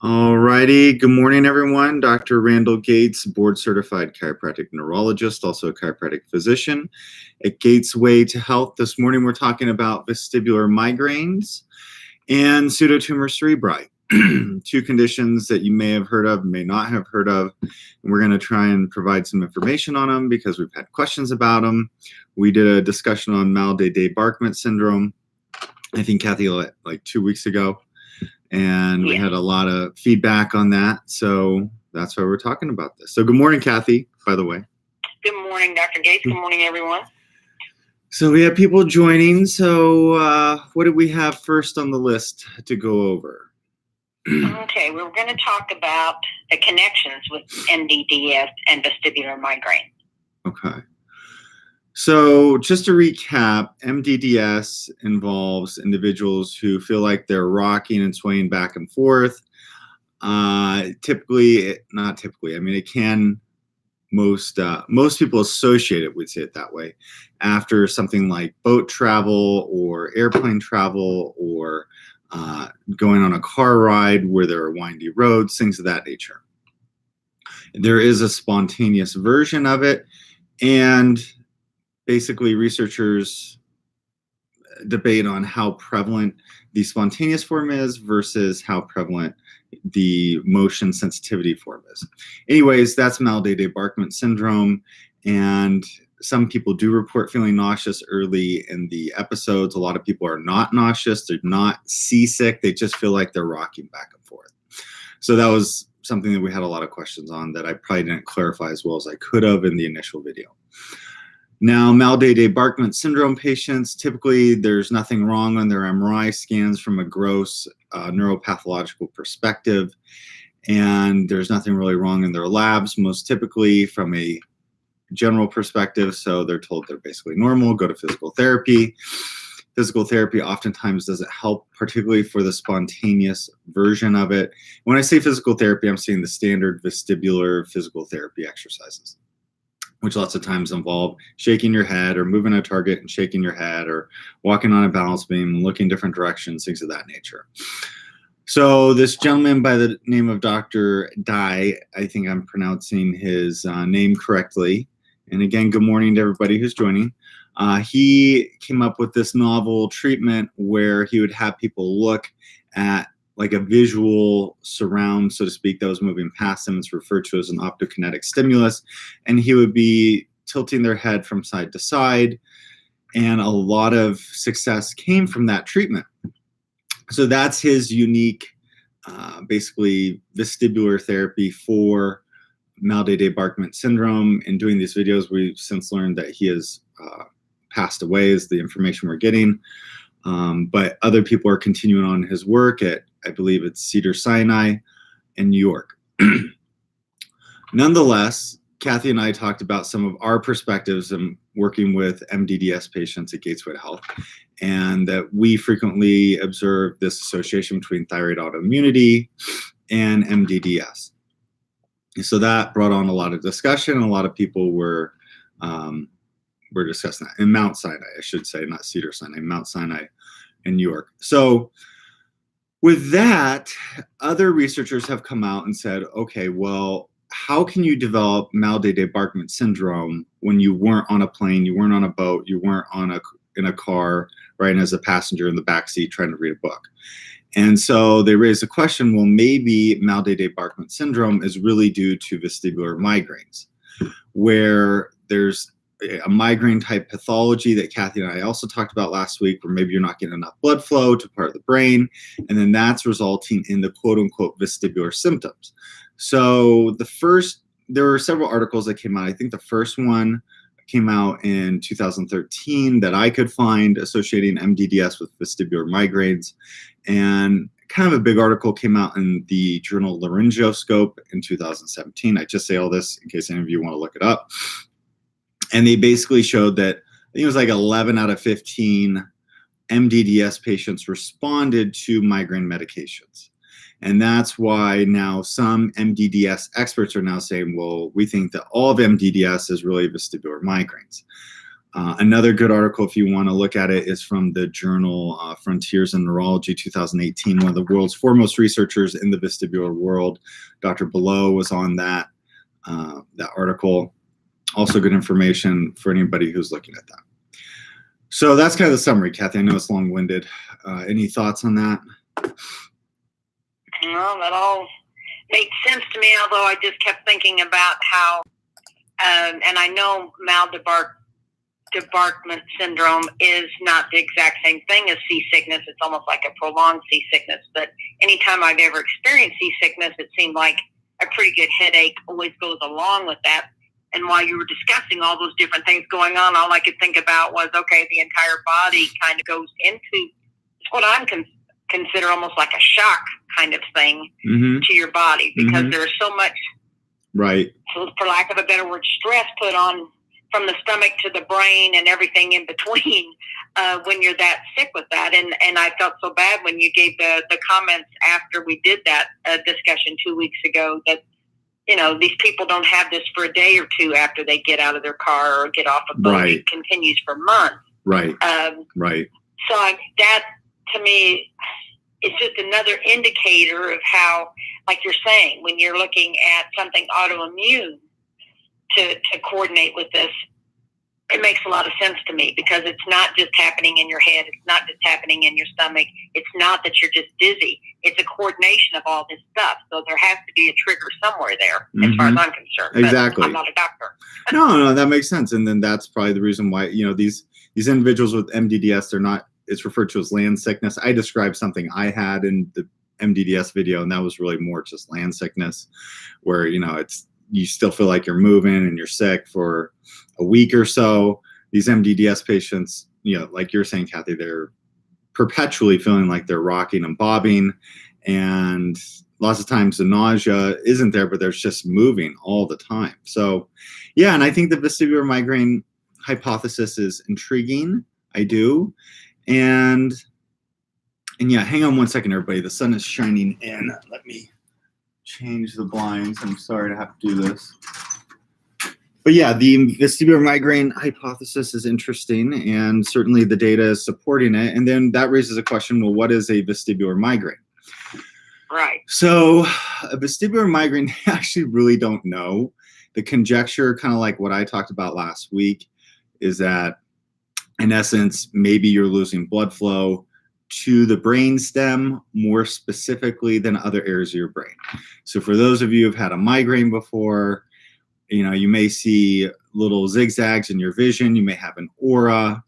All righty. Good morning, everyone. Dr. Randall Gates, board-certified chiropractic neurologist, also a chiropractic physician at Gatesway to Health. This morning, we're talking about vestibular migraines and pseudotumor cerebri, two conditions that you may have heard of, may not have heard of. And we're going to try and provide some information on them because we've had questions about them. We did a discussion on Debarquement Syndrome, I think, Kathy, like 2 weeks ago. And we had a lot of feedback on that. So that's why we're talking about this. So good morning, Kathy, by the way. Good morning, Dr. Gates. Good morning, everyone. So we have people joining. So what do we have first on the list to go over? Okay, we're going to talk about the connections with MDDS and vestibular migraine. Okay. So just to recap, MDDS involves individuals who feel like they're rocking and swaying back and forth. Typically, not typically, I mean, it can, most people associate it, would say it that way, after something like boat travel or airplane travel or going on a car ride where there are windy roads, things of that nature. There is a spontaneous version of it, and basically, researchers debate on how prevalent the spontaneous form is versus how prevalent the motion sensitivity form is. Anyways, that's Debarquement Syndrome, and some people do report feeling nauseous early in the episodes. A lot of people are not nauseous. They're not seasick. They just feel like they're rocking back and forth. So that was something that we had a lot of questions on that I probably didn't clarify as well as I could have in the initial video. Now, Debarquement Syndrome patients, typically there's nothing wrong on their MRI scans from a gross neuropathological perspective, and there's nothing really wrong in their labs, most typically from a general perspective, so they're told they're basically normal, go to physical therapy. Physical therapy oftentimes doesn't help, particularly for the spontaneous version of it. When I say physical therapy, I'm saying the standard vestibular physical therapy exercises, which lots of times involve shaking your head or moving a target and shaking your head or walking on a balance beam and looking different directions, things of that nature. So this gentleman by the name of Dr. Dye, I think I'm pronouncing his name correctly. And again, good morning to everybody who's joining. He came up with this novel treatment where he would have people look at like a visual surround, so to speak, that was moving past him. It's referred to as an optokinetic stimulus. And he would be tilting their head from side to side. And a lot of success came from that treatment. So that's his unique, basically, vestibular therapy for Debarquement Syndrome. In doing these videos, we've since learned that he has passed away, is the information we're getting. But other people are continuing on his work at, I believe it's Cedars-Sinai in New York. Nonetheless, Kathy and I talked about some of our perspectives in working with MDDS patients at Gatesway Health, and that we frequently observe this association between thyroid autoimmunity and MDDS. So that brought on a lot of discussion. A lot of people were discussing that in Mount Sinai, I should say, not Cedars-Sinai, Mount Sinai in New York. So with that, other researchers have come out and said, okay, well, how can you develop Debarquement Syndrome when you weren't on a plane, you weren't on a boat, you weren't in a car, right, and as a passenger in the backseat trying to read a book? And so they raised the question, well, maybe Debarquement Syndrome is really due to vestibular migraines, where there's a migraine type pathology that Kathy and I also talked about last week, where maybe you're not getting enough blood flow to part of the brain, and then that's resulting in the quote unquote vestibular symptoms. So there were several articles that came out. I think the first one came out in 2013 that I could find associating MDDS with vestibular migraines, and kind of a big article came out in the journal Laryngoscope in 2017. I just say all this in case any of you want to look it up. And they basically showed that, I think it was like 11 out of 15 MDDS patients responded to migraine medications. And that's why now some MDDS experts are now saying, well, we think that all of MDDS is really vestibular migraines. Another good article, if you want to look at it, is from the journal Frontiers in Neurology 2018. One of the world's foremost researchers in the vestibular world, Dr. Below, was on that article. Also good information for anybody who's looking at that. So that's kind of the summary, Kathy. I know it's long-winded. Any thoughts on that? Well, that all made sense to me, although I just kept thinking about how, and I know Debarquement Syndrome is not the exact same thing as seasickness. It's almost like a prolonged seasickness. But anytime I've ever experienced seasickness, it seemed like a pretty good headache always goes along with that. And while you were discussing all those different things going on, all I could think about was, okay, the entire body kind of goes into what I'm consider almost like a shock kind of thing to your body, because there's so much, right, for lack of a better word, stress put on from the stomach to the brain and everything in between when you're that sick with that. And I felt so bad when you gave the comments after we did that discussion 2 weeks ago that, you know, these people don't have this for a day or two after they get out of their car or get off a boat. Right. It continues for months. Right. Right. So that, to me, is just another indicator of how, like you're saying, when you're looking at something autoimmune, to coordinate with this, it makes a lot of sense to me, because it's not just happening in your head. It's not just happening in your stomach. It's not that you're just dizzy. It's a coordination of all this stuff. So there has to be a trigger somewhere there, as far as I'm concerned. Exactly. But I'm not a doctor. No, that makes sense. And then that's probably the reason why, you know, these individuals with MDDS, they're not, it's referred to as land sickness. I described something I had in the MDDS video, and that was really more just land sickness, where, you know, you still feel like you're moving and you're sick for a week or so. These MDDS patients, you know, like you're saying, Kathy, they're perpetually feeling like they're rocking and bobbing, and lots of times the nausea isn't there, but there's just moving all the time. So yeah, and I think the vestibular migraine hypothesis is intriguing. I do. And yeah, hang on one second, everybody. The sun is shining in. Let me change the blinds. I'm sorry to have to do this. But yeah, the vestibular migraine hypothesis is interesting, and certainly the data is supporting it. And then that raises a question, well, what is a vestibular migraine? Right. So a vestibular migraine, they actually really don't know. The conjecture, kind of like what I talked about last week, is that in essence, maybe you're losing blood flow to the brain stem more specifically than other areas of your brain. So for those of you who've had a migraine before, you know, you may see little zigzags in your vision. You may have an aura.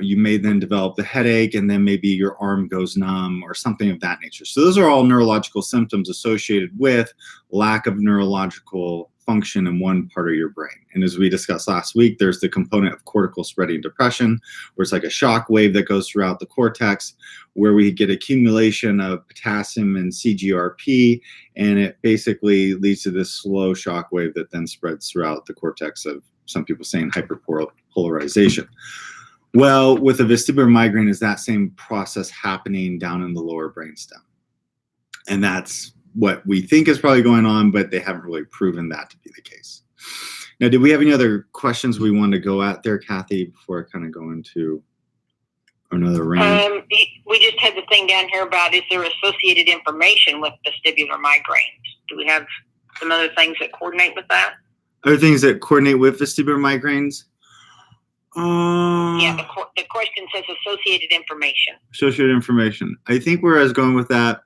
You may then develop the headache, and then maybe your arm goes numb or something of that nature. So those are all neurological symptoms associated with lack of neurological function in one part of your brain. And as we discussed last week, there's the component of cortical spreading depression, where it's like a shock wave that goes throughout the cortex, where we get accumulation of potassium and CGRP, and it basically leads to this slow shock wave that then spreads throughout the cortex of, some people saying, hyperpolarization. Well, with a vestibular migraine, is that same process happening down in the lower brainstem. And that's what we think is probably going on, but they haven't really proven that to be the case. Now, did we have any other questions we want to go at there, Kathy, before I kind of go into another range? We just had the thing down here about, is there associated information with vestibular migraines? Do we have some other things that coordinate with that? Other things that coordinate with vestibular migraines? Yeah, the question says associated information. Associated information. I think where I was going with that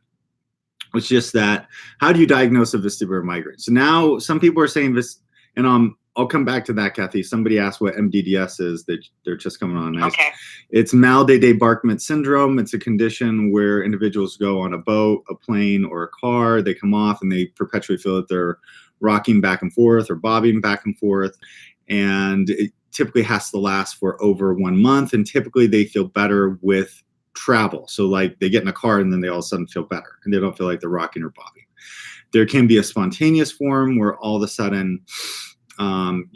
was just that, how do you diagnose a vestibular migraine? So now some people are saying this, and I'll come back to that, Kathy. Somebody asked what MDDS is. They're just coming on. Nice. Okay. It's mal de Debarquement Syndrome. It's a condition where individuals go on a boat, a plane, or a car. They come off and they perpetually feel that they're rocking back and forth or bobbing back and forth. And it typically has to last for over 1 month. And typically they feel better with travel. So like they get in a car and then they all of a sudden feel better and they don't feel like they're rocking or bobbing. There can be a spontaneous form where all of a sudden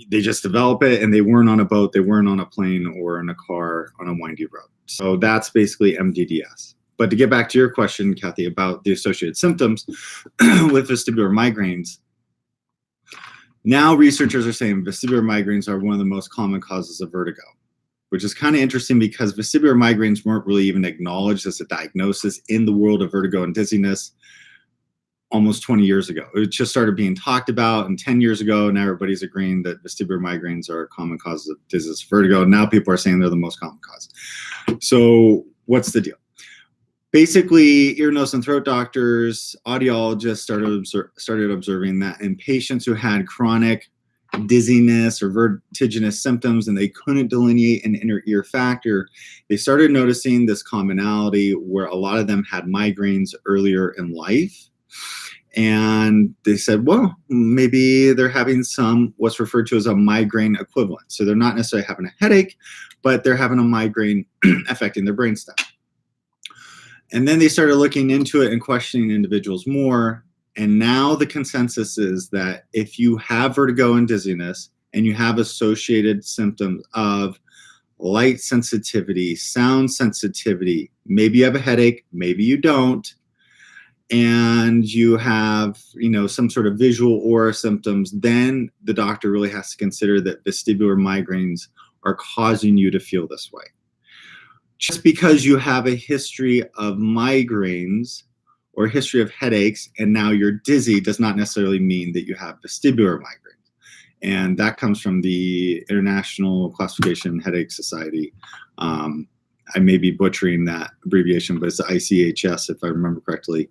they just develop it, and they weren't on a boat, they weren't on a plane or in a car on a windy road. So that's basically MDDS. But to get back to your question, Kathy, about the associated symptoms with vestibular migraines, Now researchers are saying vestibular migraines are one of the most common causes of vertigo, which is kind of interesting because vestibular migraines weren't really even acknowledged as a diagnosis in the world of vertigo and dizziness almost 20 years ago. It just started being talked about, and 10 years ago, now everybody's agreeing that vestibular migraines are a common cause of dizziness, vertigo. Now people are saying they're the most common cause. So what's the deal? Basically, ear, nose, and throat doctors, audiologists started observing that in patients who had chronic dizziness or vertiginous symptoms and they couldn't delineate an inner ear factor, they started noticing this commonality where a lot of them had migraines earlier in life. And they said, well, maybe they're having some what's referred to as a migraine equivalent. So they're not necessarily having a headache, but they're having a migraine affecting their brainstem. And then they started looking into it and questioning individuals more. And now the consensus is that if you have vertigo and dizziness and you have associated symptoms of light sensitivity, sound sensitivity, maybe you have a headache, maybe you don't, and you have, some sort of visual aura symptoms, then the doctor really has to consider that vestibular migraines are causing you to feel this way. Just because you have a history of migraines or a history of headaches and now you're dizzy does not necessarily mean that you have vestibular migraines. And that comes from the International Classification Headache Society. I may be butchering that abbreviation, but it's the ICHS, if I remember correctly.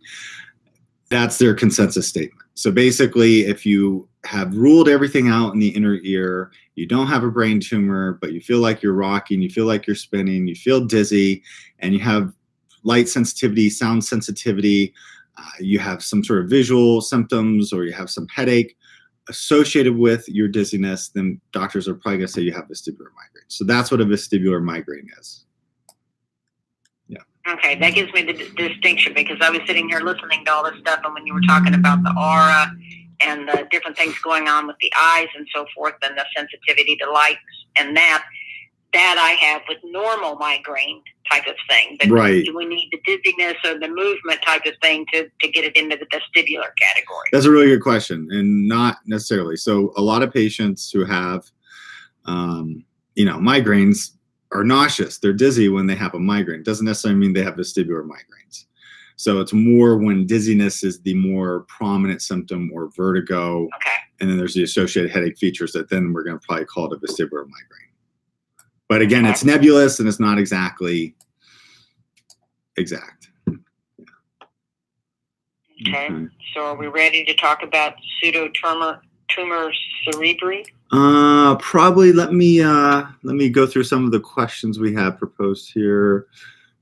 That's their consensus statement. So basically, if you have ruled everything out in the inner ear, you don't have a brain tumor, but you feel like you're rocking, you feel like you're spinning, you feel dizzy, and you have light sensitivity, sound sensitivity, you have some sort of visual symptoms, or you have some headache associated with your dizziness, then doctors are probably going to say you have vestibular migraine. So that's what a vestibular migraine is. Okay, that gives me the distinction, because I was sitting here listening to all this stuff, and when you were talking about the aura and the different things going on with the eyes and so forth, and the sensitivity to lights and that I have with normal migraine type of thing. But right. Do we need the dizziness or the movement type of thing to get it into the vestibular category? That's a really good question, and not necessarily. So a lot of patients who have, migraines are nauseous. They're dizzy when they have a migraine. Doesn't necessarily mean they have vestibular migraines. So it's more when dizziness is the more prominent symptom, or vertigo. Okay. And then there's the associated headache features that then we're going to probably call it a vestibular migraine. But again, it's nebulous and it's not exactly exact. Yeah. Okay. So are we ready to talk about Pseudotumor Cerebri? Probably let me go through some of the questions we have proposed here.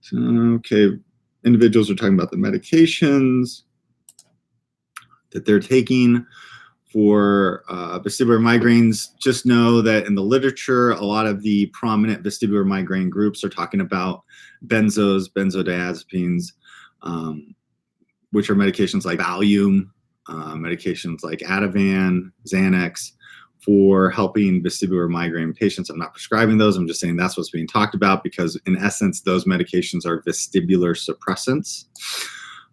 So, okay, individuals are talking about the medications that they're taking for vestibular migraines. Just know that in the literature, a lot of the prominent vestibular migraine groups are talking about benzos, benzodiazepines, which are medications like Valium, medications like Ativan, Xanax, for helping vestibular migraine patients. I'm not prescribing those. I'm just saying that's what's being talked about, because in essence, those medications are vestibular suppressants.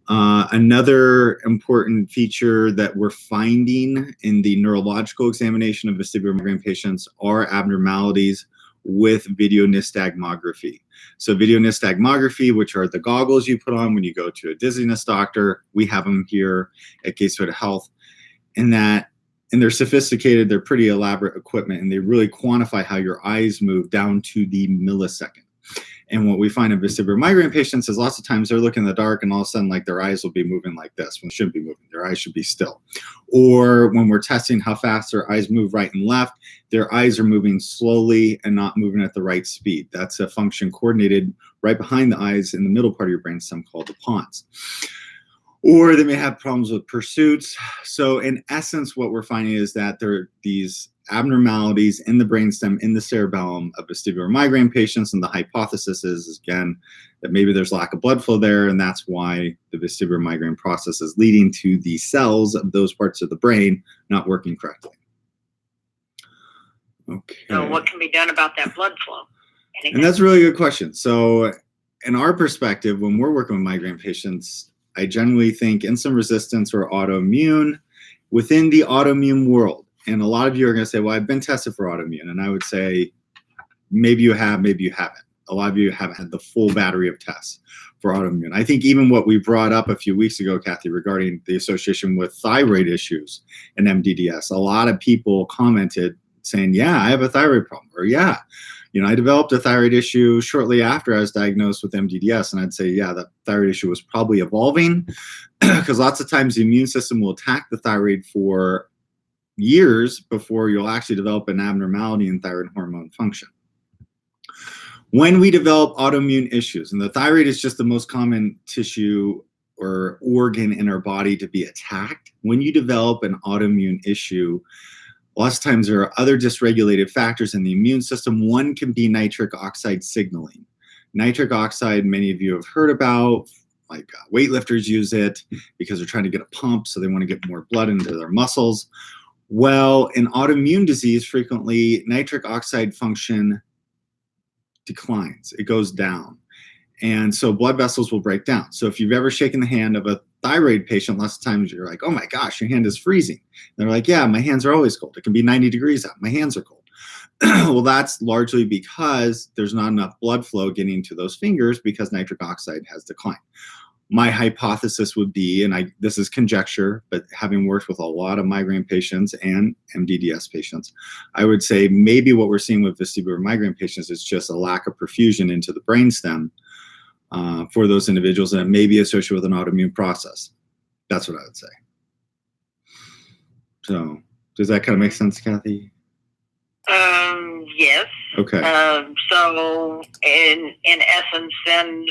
Another important feature that we're finding in the neurological examination of vestibular migraine patients are abnormalities with video nystagmography. So video nystagmography, which are the goggles you put on when you go to a dizziness doctor, we have them here at Gateshead Health, and they're sophisticated, they're pretty elaborate equipment, and they really quantify how your eyes move down to the millisecond. And what we find in vestibular migraine patients is lots of times they're looking in the dark and all of a sudden, like, their eyes will be moving like this when they shouldn't be moving. Their eyes should be still. Or when we're testing how fast their eyes move right and left, their eyes are moving slowly and not moving at the right speed. That's a function coordinated right behind the eyes in the middle part of your brainstem called the pons. Or they may have problems with pursuits. So in essence, what we're finding is that there are these abnormalities in the brainstem, in the cerebellum of vestibular migraine patients. And the hypothesis is, again, that maybe there's lack of blood flow there. And that's why the vestibular migraine process is leading to the cells of those parts of the brain not working correctly. Okay. So what can be done about that blood flow? Anything? And that's a really good question. So in our perspective, when we're working with migraine patients, I generally think insulin resistance or autoimmune. Within the autoimmune world, And a lot of you are going to say, well, I've been tested for autoimmune. And I would say, maybe you have, maybe you haven't. A lot of you haven't had the full battery of tests for autoimmune. I think even what we brought up a few weeks ago, Kathy, regarding the association with thyroid issues and MDDS, a lot of people commented saying, yeah, I have a thyroid problem, or yeah, I developed a thyroid issue shortly after I was diagnosed with MDDS. And I'd say, yeah, that thyroid issue was probably evolving because lots of times the immune system will attack the thyroid for years before you'll actually develop an abnormality in thyroid hormone function. When we develop autoimmune issues, and the thyroid is just the most common tissue or organ in our body to be attacked, when you develop an autoimmune issue, lots of times there are other dysregulated factors in the immune system. One can be nitric oxide signaling. Nitric oxide, many of you have heard about, like weightlifters use it because they're trying to get a pump, so they want to get more blood into their muscles. Well, in autoimmune disease, frequently nitric oxide function declines. It goes down. And so blood vessels will break down. So if you've ever shaken the hand of a thyroid patient, lots of times you're like, oh my gosh, your hand is freezing. And they're like, yeah, my hands are always cold. It can be 90 degrees out. My hands are cold. Well, that's largely because there's not enough blood flow getting to those fingers because nitric oxide has declined. My hypothesis would be, and this is conjecture, but having worked with a lot of migraine patients and MDDS patients, I would say maybe what we're seeing with vestibular migraine patients is just a lack of perfusion into the brainstem for those individuals, and it may be associated with an autoimmune process. That's what I would say. So, does that kind of make sense, Kathy? Yes. Okay. So, in essence, then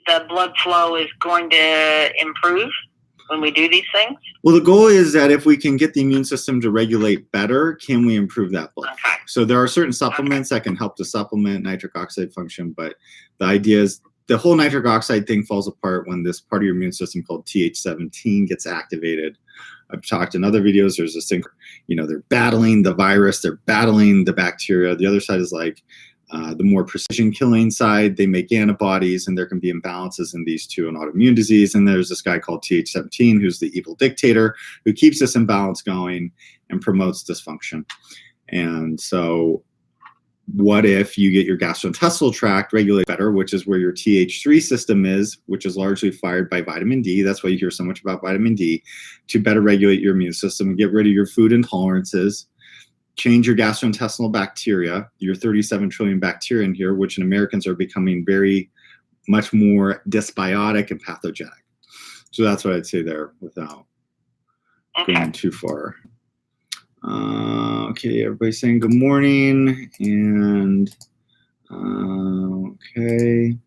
the blood flow is going to improve when we do these things? Well, the goal is that if we can get the immune system to regulate better, can we improve that blood flow? So there are certain supplements that can help to supplement nitric oxide function, but the idea is the whole nitric oxide thing falls apart when this part of your immune system called Th17 gets activated. I've talked in other videos, there's this thing, they're battling the virus, they're battling the bacteria. The other side is like, the more precision killing side, they make antibodies, and there can be imbalances in these two in autoimmune disease. And there's this guy called Th17 who's the evil dictator who keeps this imbalance going and promotes dysfunction. And so what if you get your gastrointestinal tract regulated better, which is where your Th3 system is, which is largely fired by vitamin D. That's why you hear so much about vitamin D, to better regulate your immune system and get rid of your food intolerances. Change your gastrointestinal bacteria, your 37 trillion bacteria in here, which in Americans are becoming very much more dysbiotic and pathogenic. So that's what I'd say there without going too far. Okay, everybody's saying good morning. And okay.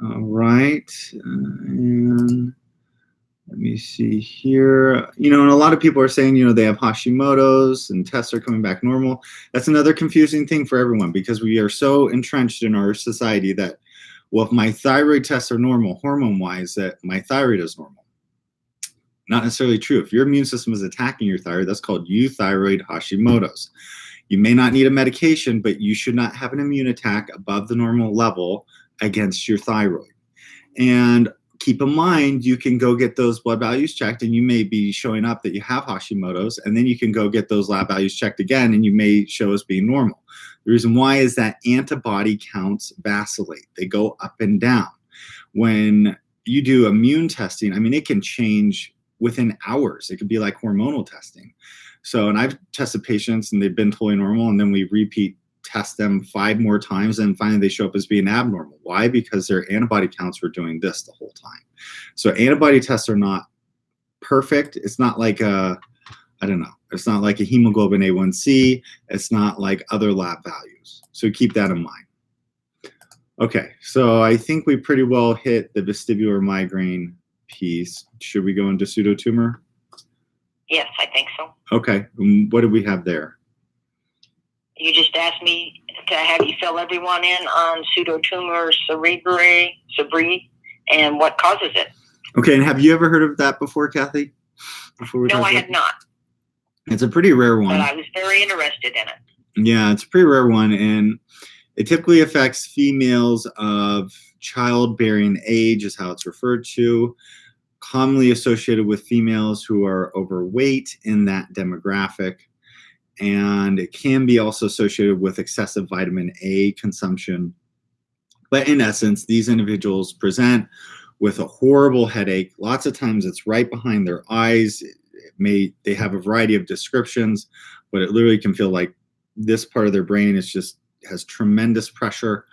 All right. And let me see here. And a lot of people are saying, they have Hashimoto's and tests are coming back normal. That's another confusing thing for everyone because we are so entrenched in our society that, well, if my thyroid tests are normal, hormone-wise, that my thyroid is normal. Not necessarily true. If your immune system is attacking your thyroid, that's called euthyroid Hashimoto's. You may not need a medication, but you should not have an immune attack above the normal level against your thyroid. And keep in mind, you can go get those blood values checked, and you may be showing up that you have Hashimoto's, and then you can go get those lab values checked again, and you may show as being normal. The reason why is that antibody counts vacillate. They go up and down. When you do immune testing, it can change within hours. It could be like hormonal testing. So, and I've tested patients, and they've been totally normal, and then we repeat test them 5 more times, and finally they show up as being abnormal. Why? Because their antibody counts were doing this the whole time. So antibody tests are not perfect. It's not like it's not like a hemoglobin A1C. It's not like other lab values. So keep that in mind. Okay, so I think we pretty well hit the vestibular migraine piece. Should we go into pseudotumor? Yes, I think so. Okay, what do we have there? You just asked me to have you fill everyone in on Pseudotumor Cerebri, and what causes it. Okay, and have you ever heard of that before, Kathy? No, I had not. It's a pretty rare one. But I was very interested in it. Yeah, it's a pretty rare one, and it typically affects females of childbearing age, is how it's referred to, commonly associated with females who are overweight in that demographic. and it can be also associated with excessive vitamin A consumption. But in essence, these individuals present with a horrible headache. Lots of times it's right behind their eyes. They have a variety of descriptions, but it literally can feel like this part of their brain has tremendous pressure,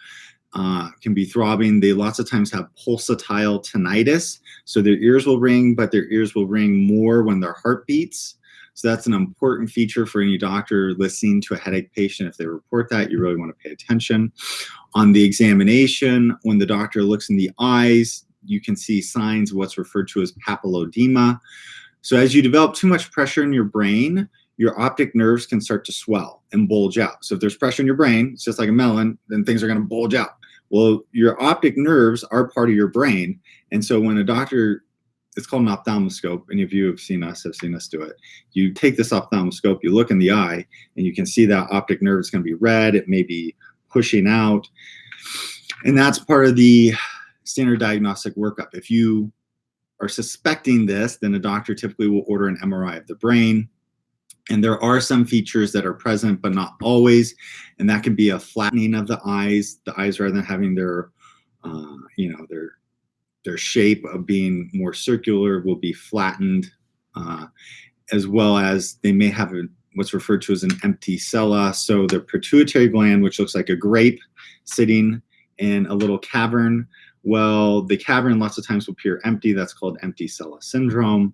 can be throbbing. They lots of times have pulsatile tinnitus. So their ears will ring, but their ears will ring more when their heart beats. So that's an important feature for any doctor listening to a headache patient. If they report that, you really want to pay attention. On the examination, when the doctor looks in the eyes, you can see signs of what's referred to as papilledema. So as you develop too much pressure in your brain, your optic nerves can start to swell and bulge out. So if there's pressure in your brain, it's just like a melon, then things are going to bulge out. Well, your optic nerves are part of your brain. And so when a doctor, it's called an ophthalmoscope. Any of you have seen us do it. You take this ophthalmoscope, you look in the eye, and you can see that optic nerve is going to be red. It may be pushing out. And that's part of the standard diagnostic workup. If you are suspecting this, then a doctor typically will order an MRI of the brain. And there are some features that are present, but not always. And that can be a flattening of the eyes. The eyes, rather than having their shape of being more circular, will be flattened, as well as they may have what's referred to as an empty cella. So the pituitary gland, which looks like a grape sitting in a little cavern, well, the cavern lots of times will appear empty. That's called empty cella syndrome.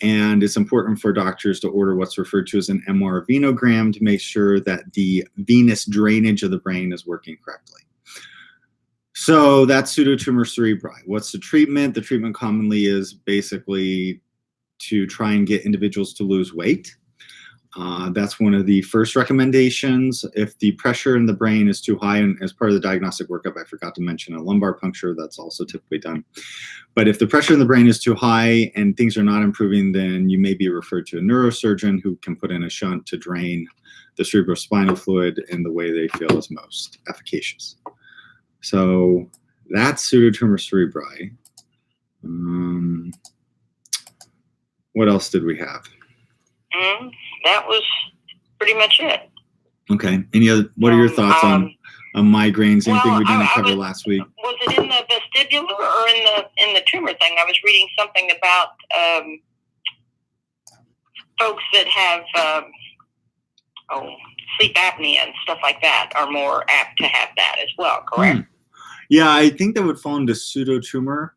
And it's important for doctors to order what's referred to as an MR venogram to make sure that the venous drainage of the brain is working correctly. So that's pseudotumor cerebri. What's the treatment? The treatment commonly is basically to try and get individuals to lose weight. That's one of the first recommendations. If the pressure in the brain is too high, and as part of the diagnostic workup, I forgot to mention a lumbar puncture, that's also typically done. But if the pressure in the brain is too high and things are not improving, then you may be referred to a neurosurgeon who can put in a shunt to drain the cerebrospinal fluid in the way they feel is most efficacious. So that's pseudotumor cerebri. What else did we have? That was pretty much it. Okay. What are your thoughts on migraines? Anything we didn't cover last week? Was it in the vestibular or in the tumor thing? I was reading something about folks that have sleep apnea and stuff like that are more apt to have that as well, correct? Yeah, I think that would fall into pseudotumor.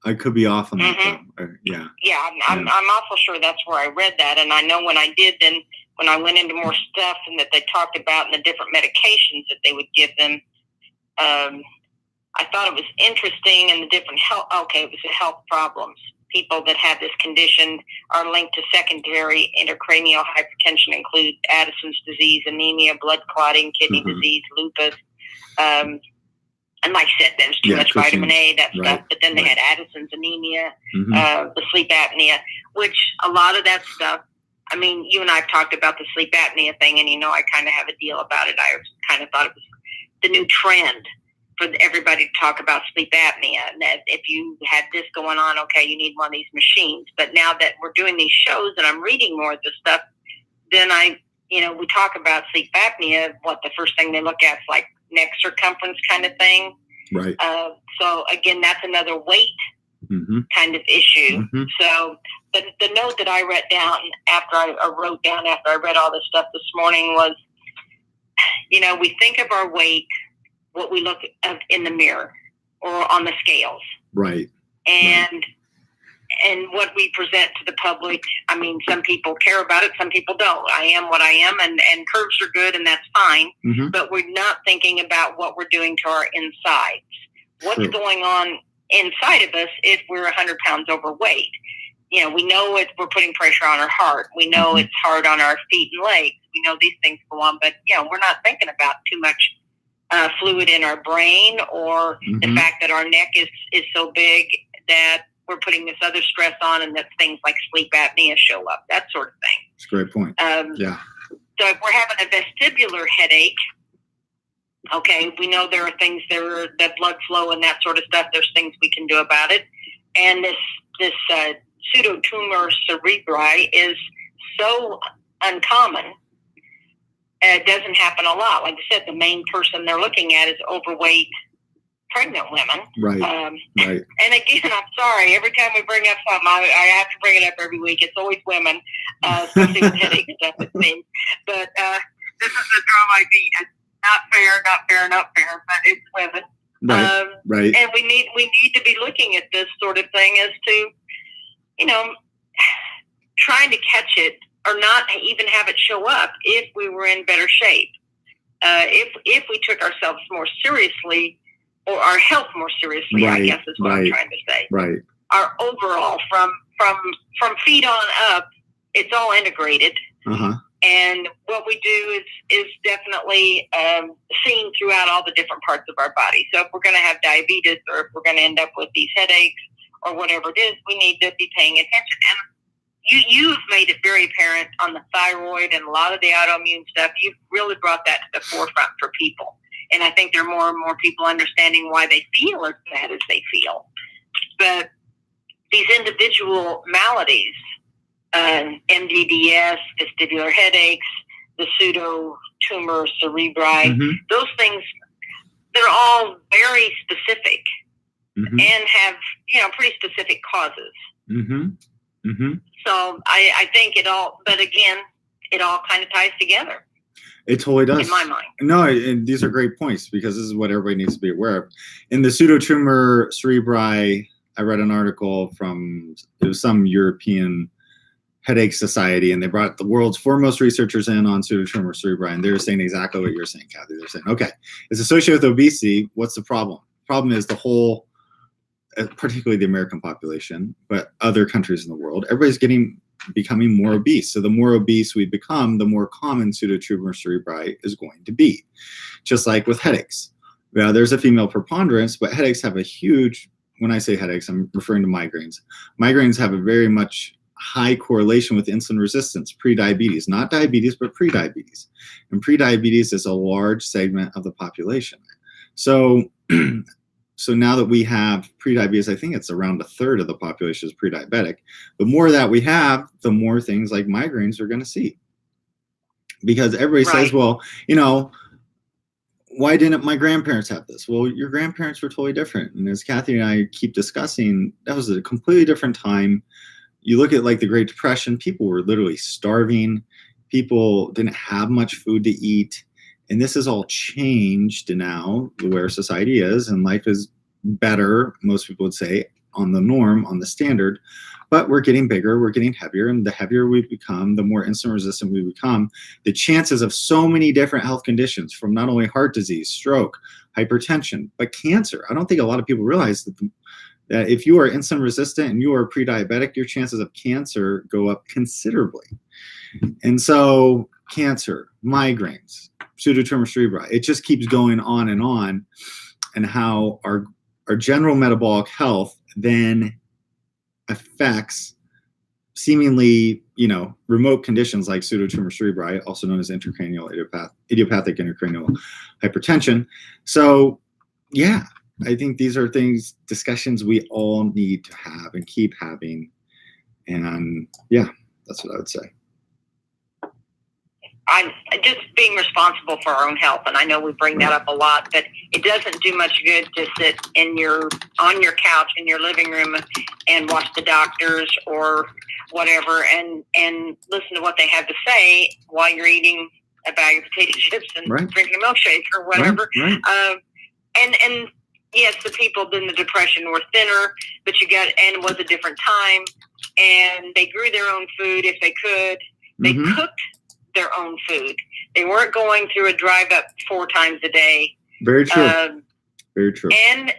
I could be off on that though. Yeah. Yeah, I'm awful sure that's where I read that. And I know when I did, then when I went into more stuff and that they talked about and the different medications that they would give them, I thought it was interesting, and the different health, it was the health problems. People that have this condition are linked to secondary intracranial hypertension, include Addison's disease, anemia, blood clotting, kidney disease, lupus. And like I said, there's too much vitamin A, that stuff. But then they had Addison's, anemia, the sleep apnea, which a lot of that stuff, I mean, you and I have talked about the sleep apnea thing, and I kind of have a deal about it. I kind of thought it was the new trend for everybody to talk about sleep apnea, and that if you had this going on, okay, you need one of these machines. But now that we're doing these shows and I'm reading more of this stuff, then we talk about sleep apnea. What the first thing they look at is like neck circumference kind of thing. Right. So again, that's another weight kind of issue. So, but the note that I wrote down after I read all this stuff this morning was, we think of our weight, what we look at in the mirror or on the scales. Right. And what we present to the public, I mean, some people care about it, some people don't. I am what I am, and curves are good, and that's fine. But we're not thinking about what we're doing to our insides. What's going on inside of us if we're 100 pounds overweight? We know we're putting pressure on our heart. We know it's hard on our feet and legs. We know these things go on, but, we're not thinking about too much fluid in our brain, or the fact that our neck is so big that we're putting this other stress on, and that things like sleep apnea show up, that sort of thing. That's a great point. Yeah. So if we're having a vestibular headache, okay, we know there are things that blood flow and that sort of stuff. There's things we can do about it. And this pseudotumor cerebri is so uncommon It doesn't happen a lot. Like I said, the main person they're looking at is overweight pregnant women. Right. Right. And again, I'm sorry. Every time we bring up something, I have to bring it up every week. It's always women, especially with headache stuff, it seems. But this is the drum I beat. It's not fair, but it's women. Right. Right. And we need to be looking at this sort of thing as to, trying to catch it or not even have it show up if we were in better shape. If we took ourselves more seriously, or our health more seriously, right, I guess is what I'm trying to say. Right. Our overall, from feet on up, it's all integrated. Uh-huh. And what we do is definitely seen throughout all the different parts of our body. So if we're going to have diabetes, or if we're going to end up with these headaches or whatever it is, we need to be paying attention. And you've made it very apparent on the thyroid and a lot of the autoimmune stuff. You've really brought that to the forefront for people. And I think there are more and more people understanding why they feel as bad as they feel. But these individual maladies, MDDS, vestibular headaches, the Pseudotumor Cerebri, those things, they're all very specific and have, pretty specific causes. So I think it all kind of ties together. It totally does. In my mind. No, and these are great points, because this is what everybody needs to be aware of. In the Pseudotumor Cerebri, I read an article from some European headache society, and they brought the world's foremost researchers in on Pseudotumor Cerebri, and they're saying exactly what you're saying, Kathy. They're saying, okay, it's associated with obesity. What's the problem? The problem is the whole, particularly the American population, but other countries in the world, everybody's becoming more obese. So the more obese we become, the more common Pseudotumor Cerebri is going to be. Just like with headaches. Now, there's a female preponderance, but headaches have a huge, when I say headaches, I'm referring to migraines. Migraines have a very much high correlation with insulin resistance, pre-diabetes, not diabetes, but pre-diabetes. And pre-diabetes is a large segment of the population. So now that we have pre-diabetes, I think it's around a third of the population is pre-diabetic. The more that we have, the more things like migraines we're going to see. Because everybody says, well, why didn't my grandparents have this? Well, your grandparents were totally different. And as Kathy and I keep discussing, that was a completely different time. You look at like the Great Depression, people were literally starving. People didn't have much food to eat. And this has all changed now, where society is, and life is better, most people would say, on the norm, on the standard. But we're getting bigger, we're getting heavier, and the heavier we become, the more insulin resistant we become. The chances of so many different health conditions, from not only heart disease, stroke, hypertension, but cancer. I don't think a lot of people realize that if you are insulin resistant and you are pre-diabetic, your chances of cancer go up considerably. And so cancer, migraines, Pseudotumor Cerebri, it just keeps going on, and how our general metabolic health then affects seemingly, remote conditions like Pseudotumor Cerebri, also known as intracranial idiopathic intracranial hypertension. So, yeah, I think these are discussions we all need to have and keep having. And yeah, that's what I would say. I'm just being responsible for our own health, and I know we bring that up a lot, but it doesn't do much good to sit on your couch in your living room and watch the doctors or whatever and listen to what they have to say while you're eating a bag of potato chips and drinking a milkshake or whatever. And yes, the people in the Depression were thinner, but and it was a different time, and they grew their own food if they could. They cooked their own food. They weren't going through a drive up 4 times a day. Very true. Very true. And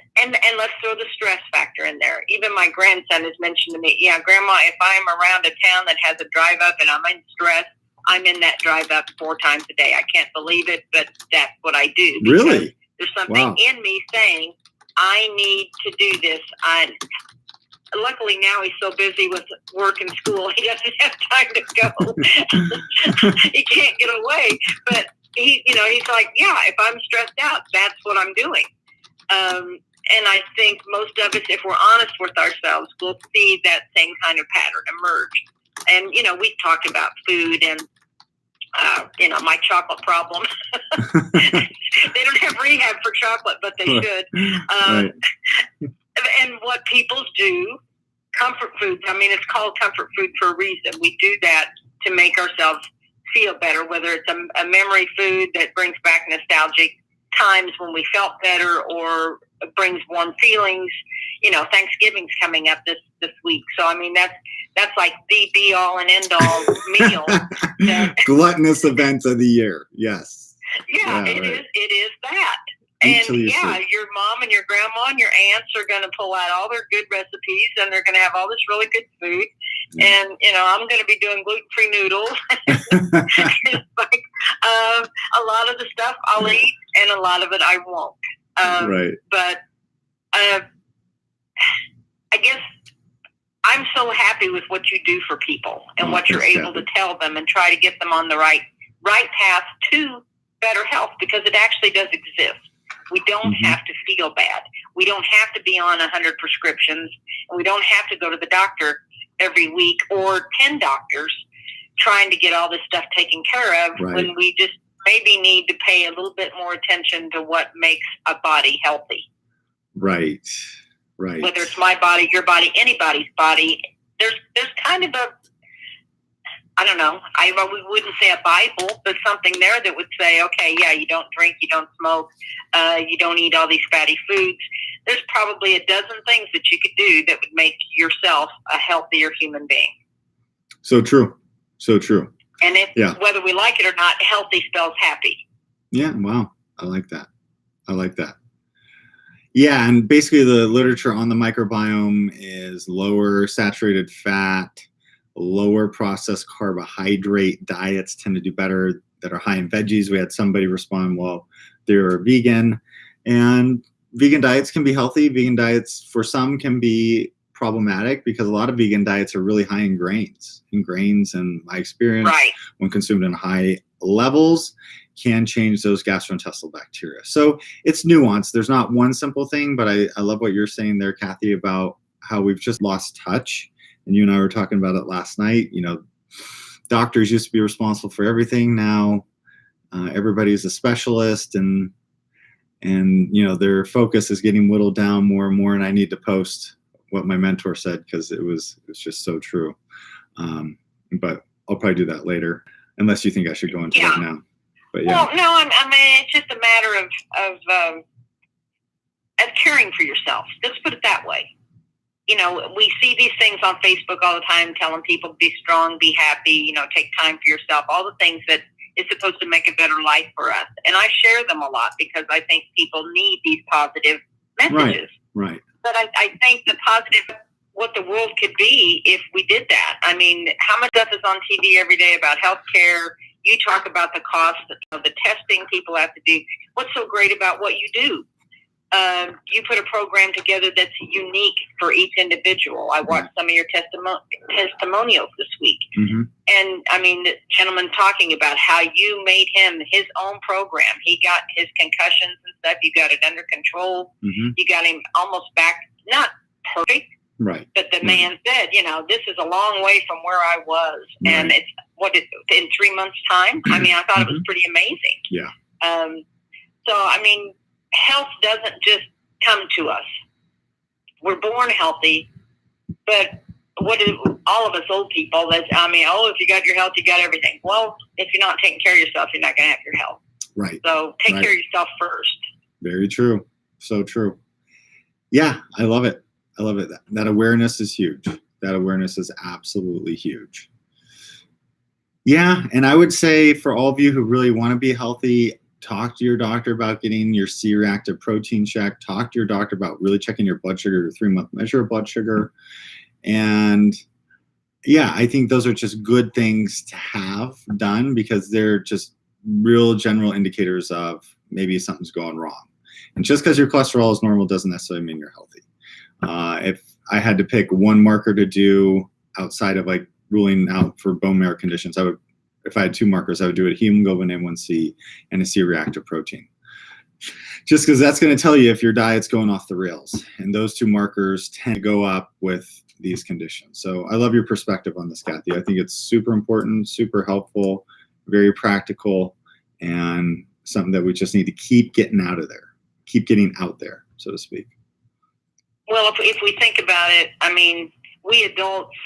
let's throw the stress factor in there. Even my grandson has mentioned to me, yeah, Grandma, if I'm around a town that has a drive up and I'm in stress, I'm in that drive up 4 times a day. I can't believe it, but that's what I do. Really? There's something in me saying, I need to do this. Luckily now he's so busy with work and school, he doesn't have time to go. He can't get away. But he's like, yeah, if I'm stressed out, that's what I'm doing. And I think most of us, if we're honest with ourselves, we'll see that same kind of pattern emerge. And, we've talked about food, and my chocolate problem. They don't have rehab for chocolate, but they should. Right. And what people do, comfort foods. I mean, it's called comfort food for a reason. We do that to make ourselves feel better, whether it's a memory food that brings back nostalgic times when we felt better or brings warm feelings. Thanksgiving's coming up this week. So, I mean, that's like the be all and end all meal. Gluttonous event of the year. Yes. Yeah, right. It is that. Eat And till you yeah, sleep. your mom and your grandma and your aunts are going to pull out all their good recipes, and they're going to have all this really good food. Yeah. And I'm going to be doing gluten-free noodles. It's like a lot of the stuff I'll eat, and a lot of it I won't. Right. But I guess I'm so happy with what you do for people and what you're able to tell them and try to get them on the right path to better health, because it actually does exist. We don't have to feel bad. We don't have to be on 100 prescriptions, and we don't have to go to the doctor every week or 10 doctors trying to get all this stuff taken care of, when we just maybe need to pay a little bit more attention to what makes a body healthy. Right. Whether it's my body, your body, anybody's body, there's kind of a, I don't know, we wouldn't say a Bible, but something there that would say, okay, yeah, you don't drink, you don't smoke, you don't eat all these fatty foods. There's probably a dozen things that you could do that would make yourself a healthier human being. So true. And whether we like it or not, healthy spells happy. Yeah. Wow. I like that. Yeah. And basically the literature on the microbiome is lower saturated fat, lower processed carbohydrate diets tend to do better that are high in veggies. We had somebody respond, well, they're vegan, and vegan diets can be healthy. Vegan diets for some can be problematic because a lot of vegan diets are really high in grains. In my experience, when consumed in high levels, can change those gastrointestinal bacteria. So it's nuanced. There's not one simple thing, but I love what you're saying there, Kathy, about how we've just lost touch. And you and I were talking about it last night. Doctors used to be responsible for everything. Now everybody's a specialist, and their focus is getting whittled down more and more. And I need to post what my mentor said, because it's just so true. But I'll probably do that later, unless you think I should go into that now. But yeah. Well, no, I mean, it's just a matter of caring for yourself. Let's put it that way. We see these things on Facebook all the time, telling people to be strong, be happy, take time for yourself, all the things that is supposed to make a better life for us. And I share them a lot because I think people need these positive messages. Right. But I think the positive, what the world could be if we did that. I mean, how much stuff is on TV every day about healthcare? You talk about the cost of the testing people have to do. What's so great about what you do? You put a program together that's unique for each individual. I watched some of your testimonials this week. And I mean, the gentleman talking about how you made him his own program. He got his concussions and stuff. You got it under control. You got him almost back, not perfect, but the man said, this is a long way from where I was. And it's in 3 months' time. I mean, I thought it was pretty amazing. Yeah. So, I mean, health doesn't just come to us. We're born healthy, but what do all of us old people if you got your health, you got everything. Well, if you're not taking care of yourself, you're not going to have your health. Right. So take care of yourself first. Very true. So true. Yeah, I love it. That awareness is huge. That awareness is absolutely huge. Yeah, and I would say for all of you who really want to be healthy, talk to your doctor about getting your C-reactive protein checked. Talk to your doctor about really checking your blood sugar, your 3-month measure of blood sugar. And yeah, I think those are just good things to have done, because they're just real general indicators of maybe something's going wrong. And just because your cholesterol is normal doesn't necessarily mean you're healthy. If I had to pick one marker to do outside of like ruling out for bone marrow conditions, if I had 2 markers, I would do a hemoglobin A1C and a C-reactive protein. Just because that's going to tell you if your diet's going off the rails. And those 2 markers tend to go up with these conditions. So I love your perspective on this, Kathy. I think it's super important, super helpful. very practical, and something that we just need to keep getting out there, so to speak. Well, if we think about it, I mean, we adults,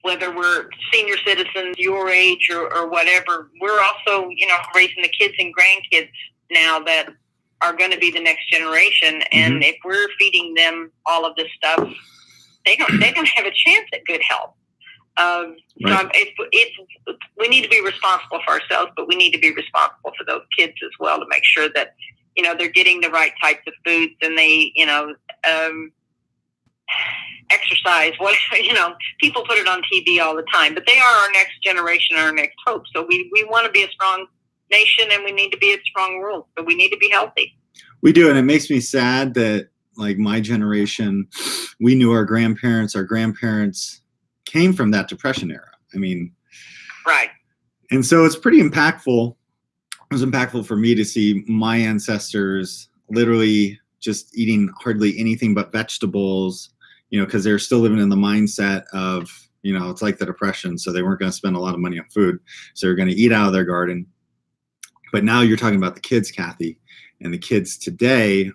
whether we're senior citizens, your age or whatever, we're also, raising the kids and grandkids now that are going to be the next generation. And if we're feeding them all of this stuff, they don't have a chance at good health. Right. So we need to be responsible for ourselves, but we need to be responsible for those kids as well, to make sure that, they're getting the right types of foods, and they, exercise. People put it on TV all the time, but they are our next generation, our next hope. So we want to be a strong nation, and we need to be a strong world. So we need to be healthy. We do, and it makes me sad that, like, my generation, we knew our grandparents came from that Depression era. I mean, right. And so it's pretty impactful. It was impactful for me to see my ancestors literally just eating hardly anything but vegetables, because they're still living in the mindset of, it's like the Depression. So they weren't going to spend a lot of money on food. So they're going to eat out of their garden. But now you're talking about the kids, Kathy, and the kids today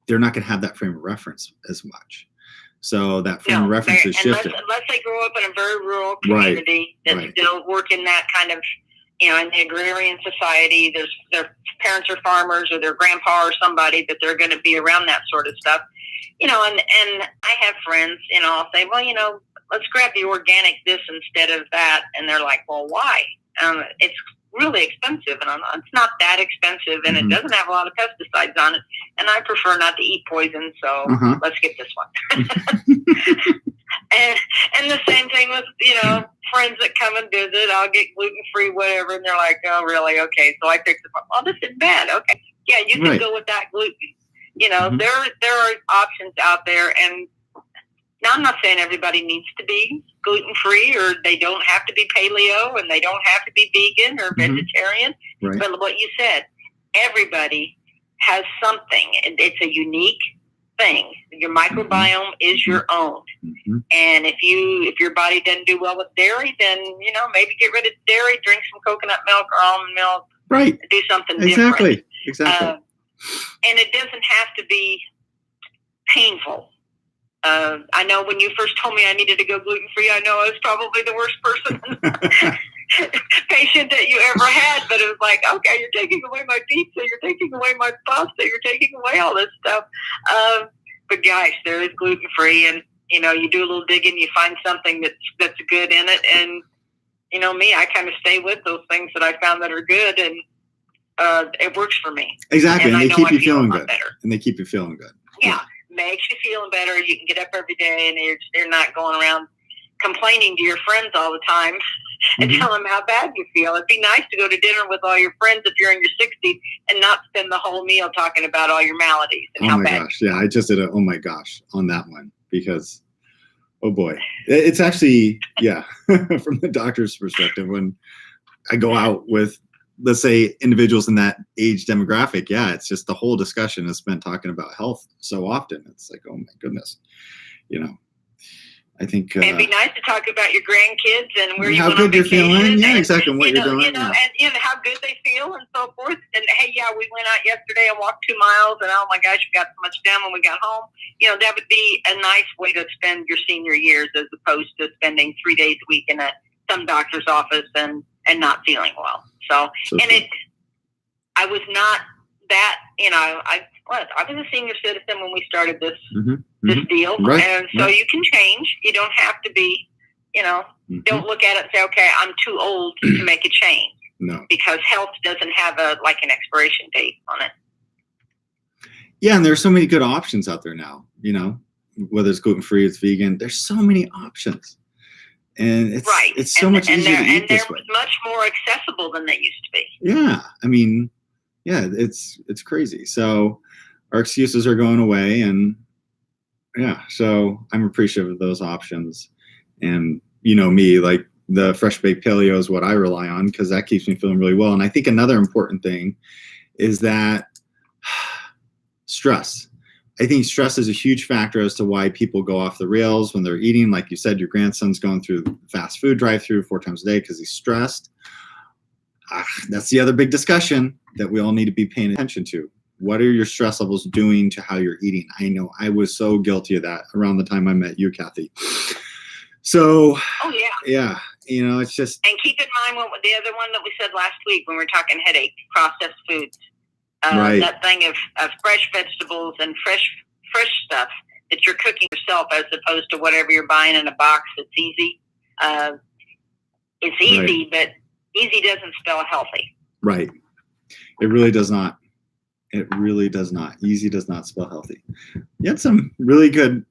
they're not going to have that frame of reference as much. So that frame of reference is shifted. Unless they grow up in a very rural community that still work in that kind of, in the agrarian society, their parents are farmers, or their grandpa or somebody, that they're going to be around that sort of stuff. And I have friends, I'll say, well, let's grab the organic this instead of that. And they're like, well, why? It's really expensive, and it's not that expensive, and it doesn't have a lot of pesticides on it. And I prefer not to eat poison, so let's get this one. and the same thing with, friends that come and visit. I'll get gluten-free, whatever, and they're like, oh, really? Okay, so I picked it up. Oh, this isn't bad. Okay, yeah, you can go with that gluten. There are options out there, and now I'm not saying everybody needs to be gluten-free, or they don't have to be paleo, and they don't have to be vegan or vegetarian. Right. But what you said, everybody has something. It's a unique thing. Your microbiome is your own. And if your body doesn't do well with dairy, then, maybe get rid of dairy, drink some coconut milk or almond milk. Right. Do something different. Exactly. And it doesn't have to be painful. I know when you first told me I needed to go gluten-free, I know I was probably the worst patient that you ever had, but it was like, okay, you're taking away my pizza, you're taking away my pasta, you're taking away all this stuff. But gosh, there is gluten-free, and, you do a little digging, you find something that's good in it. And, me, I kind of stay with those things that I found that are good, and it works for me. Exactly. And they keep you feeling good. Better. And they keep you feeling good. Yeah. Makes you feeling better. You can get up every day, and you're not going around complaining to your friends all the time and tell them how bad you feel. It'd be nice to go to dinner with all your friends if you're in your 60s and not spend the whole meal talking about all your maladies and how bad. Oh my gosh. Yeah, I just did oh my gosh on that one, because, oh boy, it's actually, from the doctor's perspective, when I go out with, let's say, individuals in that age demographic, it's just the whole discussion is spent talking about health so often. It's like, oh my goodness, I think it'd be nice to talk about your grandkids and where you how went good on you're vacation, feeling, and, exactly, what you're doing, and how good they feel and so forth. And hey, we went out yesterday and walked 2 miles, and oh my gosh, we got so much done when we got home. That would be a nice way to spend your senior years, as opposed to spending 3 days a week in some doctor's office and not feeling well. I was not that, I was a senior citizen when we started this deal. Right. And so you can change. You don't have to be, don't look at it and say, okay, I'm too old to make a change. No. Because health doesn't have an expiration date on it. Yeah, and there's so many good options out there now, whether it's gluten-free, it's vegan, there's so many options. And it's so much easier to eat this way. And they're much more accessible than they used to be. Yeah, I mean, it's crazy. So our excuses are going away, and so I'm appreciative of those options. And me, like the fresh baked paleo is what I rely on, because that keeps me feeling really well. And I think another important thing is that stress. I think stress is a huge factor as to why people go off the rails when they're eating. Like you said, your grandson's going through fast food drive-through 4 times a day because he's stressed. that's the other big discussion that we all need to be paying attention to. What are your stress levels doing to how you're eating? I know I was so guilty of that around the time I met you, Kathy. So, oh yeah, yeah, you know, it's just. And keep in mind the other one that we said last week when we were talking headache, processed foods. Right. That thing of fresh vegetables and fresh stuff that you're cooking yourself, as opposed to whatever you're buying in a box that's easy. It's easy, right. but easy doesn't spell healthy. Right. It really does not. It really does not. Easy does not spell healthy. You had some really good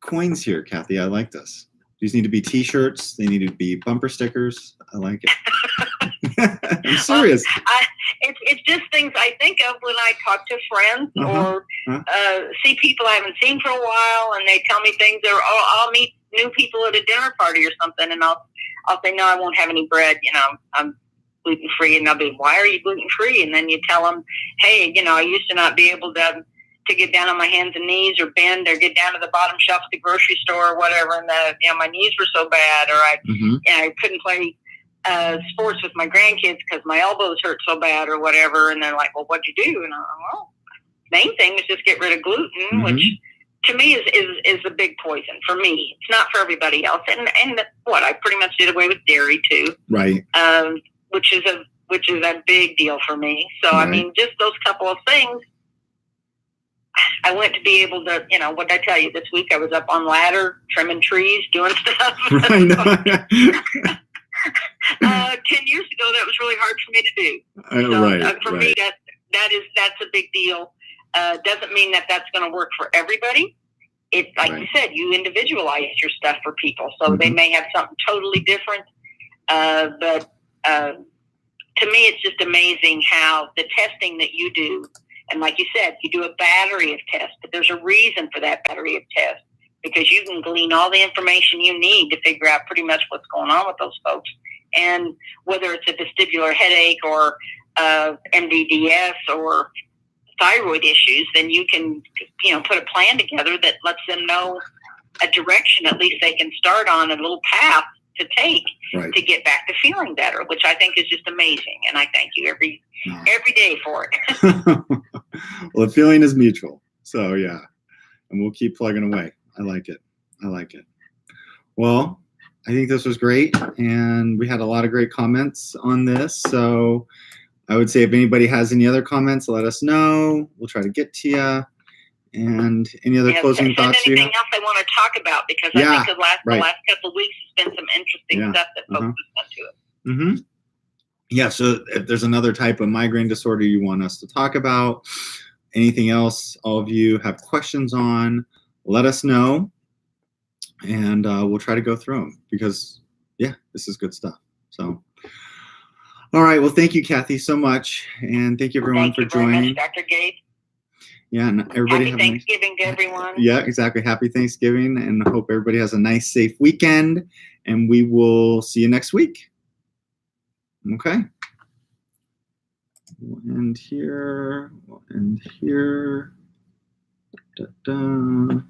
coins here, Kathy. I like this. These need to be T-shirts. They need to be bumper stickers. I like it. I'm serious. It's just things I think of when I talk to friends or see people I haven't seen for a while, and they tell me things. Or I'll meet new people at a dinner party or something, and I'll say, no, I won't have any bread. You know, I'm gluten free, and they'll be, why are you gluten free? And then you tell them, hey, you know, I used to not be able to get down on my hands and knees or bend or get down to the bottom shelf at the grocery store or whatever, and my knees were so bad, or I couldn't play sports with my grandkids because my elbows hurt so bad or whatever. And they're like, well, what'd you do? And I'm, well, main thing is just get rid of gluten, which to me is a big poison for me. It's not for everybody else. And I pretty much did away with dairy too. Right. Which is a big deal for me. So, right. I mean, just those couple of things. I went to be able to, you know, what did I tell you this week? I was up on ladder, trimming trees, doing stuff. Right. 10 years ago, that was really hard for me to do. So, for me, that's a big deal. Doesn't mean that that's going to work for everybody. It's like you said, you individualize your stuff for people, so they may have something totally different. But to me, it's just amazing how the testing that you do, and like you said, you do a battery of tests, but there's a reason for that battery of tests, because you can glean all the information you need to figure out pretty much what's going on with those folks. And whether it's a vestibular headache or MDDS or thyroid issues, then you can, you know, put a plan together that lets them know a direction at least they can start on, a little path to take to get back to feeling better, which I think is just amazing. And I thank you every day for it. Well, the feeling is mutual. So, yeah. And we'll keep plugging away. I like it. Well, I think this was great. And we had a lot of great comments on this. So I would say if anybody has any other comments, let us know. We'll try to get to you. And any other closing thoughts? Anything else I want to talk about? Because I think the last couple of weeks has been some interesting stuff that folks have sent to us. Yeah, so if there's another type of migraine disorder you want us to talk about, anything else all of you have questions on, let us know. And we'll try to go through them because, this is good stuff. So, all right. Well, thank you, Kathy, so much. And thank you, everyone, for joining. Thank you very much, Dr. Gabe. Yeah, and everybody Happy Thanksgiving to everyone. Yeah, exactly. Happy Thanksgiving, and I hope everybody has a nice, safe weekend, and we will see you next week. Okay. We'll end here. Da-da.